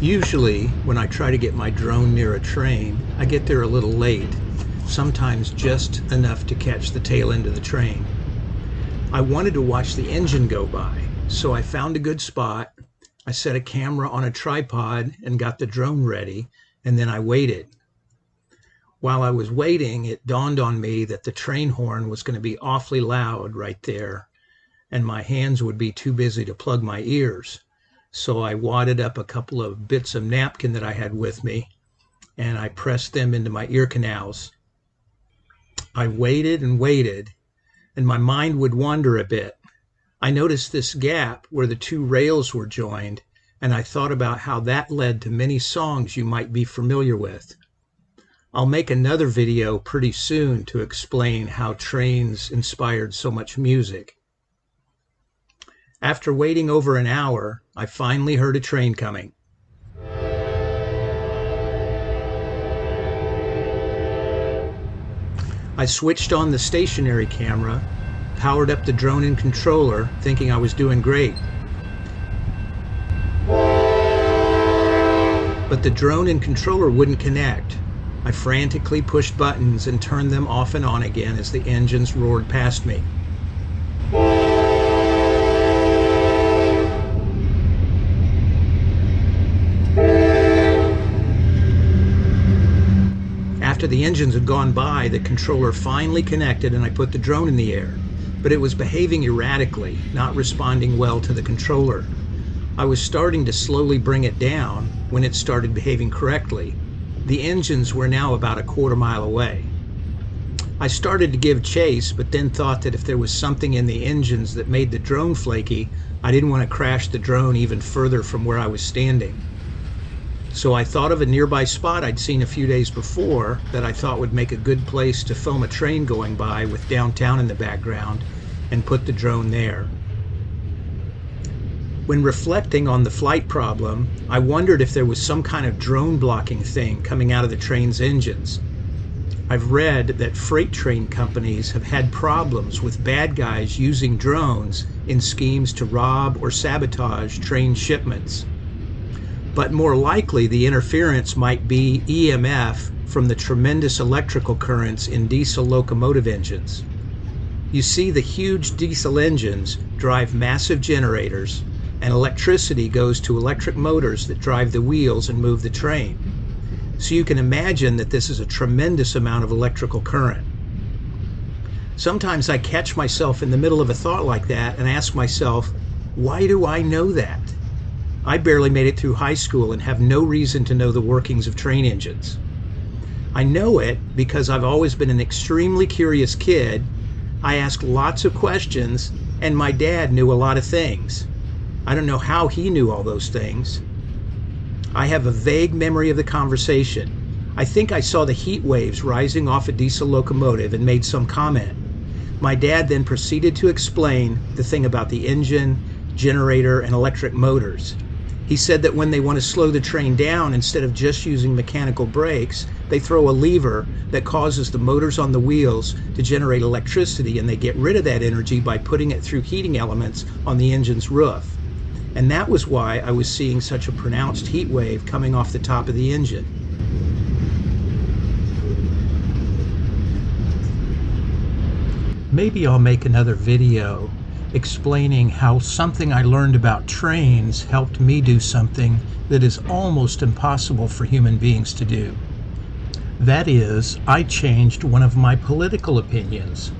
Usually, when I try to get my drone near a train, I get there a little late, sometimes just enough to catch the tail end of the train. I wanted to watch the engine go by, so I found a good spot. I set a camera on a tripod and got the drone ready, and then I waited. While I was waiting, it dawned on me that the train horn was going to be awfully loud right there, and my hands would be too busy to plug my ears. So I wadded up a couple of bits of napkin that I had with me, and I pressed them into my ear canals. I waited and waited, and my mind would wander a bit. I noticed this gap where the two rails were joined, and I thought about how that led to many songs you might be familiar with. I'll make another video pretty soon to explain how trains inspired so much music. After waiting over an hour, I finally heard a train coming. I switched on the stationary camera, powered up the drone and controller, thinking I was doing great. But the drone and controller wouldn't connect. I frantically pushed buttons and turned them off and on again as the engines roared past me. After the engines had gone by, the controller finally connected and I put the drone in the air. But it was behaving erratically, not responding well to the controller. I was starting to slowly bring it down when it started behaving correctly. The engines were now about a quarter mile away. I started to give chase, but then thought that if there was something in the engines that made the drone flaky, I didn't want to crash the drone even further from where I was standing. So I thought of a nearby spot I'd seen a few days before that I thought would make a good place to film a train going by with downtown in the background, and put the drone there. When reflecting on the flight problem, I wondered if there was some kind of drone blocking thing coming out of the train's engines. I've read that freight train companies have had problems with bad guys using drones in schemes to rob or sabotage train shipments. But more likely the interference might be EMF from the tremendous electrical currents in diesel locomotive engines. You see, the huge diesel engines drive massive generators, and electricity goes to electric motors that drive the wheels and move the train. So you can imagine that this is a tremendous amount of electrical current. Sometimes I catch myself in the middle of a thought like that and ask myself, why do I know that? I barely made it through high school and have no reason to know the workings of train engines. I know it because I've always been an extremely curious kid. I asked lots of questions, and my dad knew a lot of things. I don't know how he knew all those things. I have a vague memory of the conversation. I think I saw the heat waves rising off a diesel locomotive and made some comment. My dad then proceeded to explain the thing about the engine, generator, and electric motors. He said that when they want to slow the train down, instead of just using mechanical brakes, they throw a lever that causes the motors on the wheels to generate electricity, and they get rid of that energy by putting it through heating elements on the engine's roof. And that was why I was seeing such a pronounced heat wave coming off the top of the engine. Maybe I'll make another video explaining how something I learned about trains helped me do something that is almost impossible for human beings to do. That is, I changed one of my political opinions.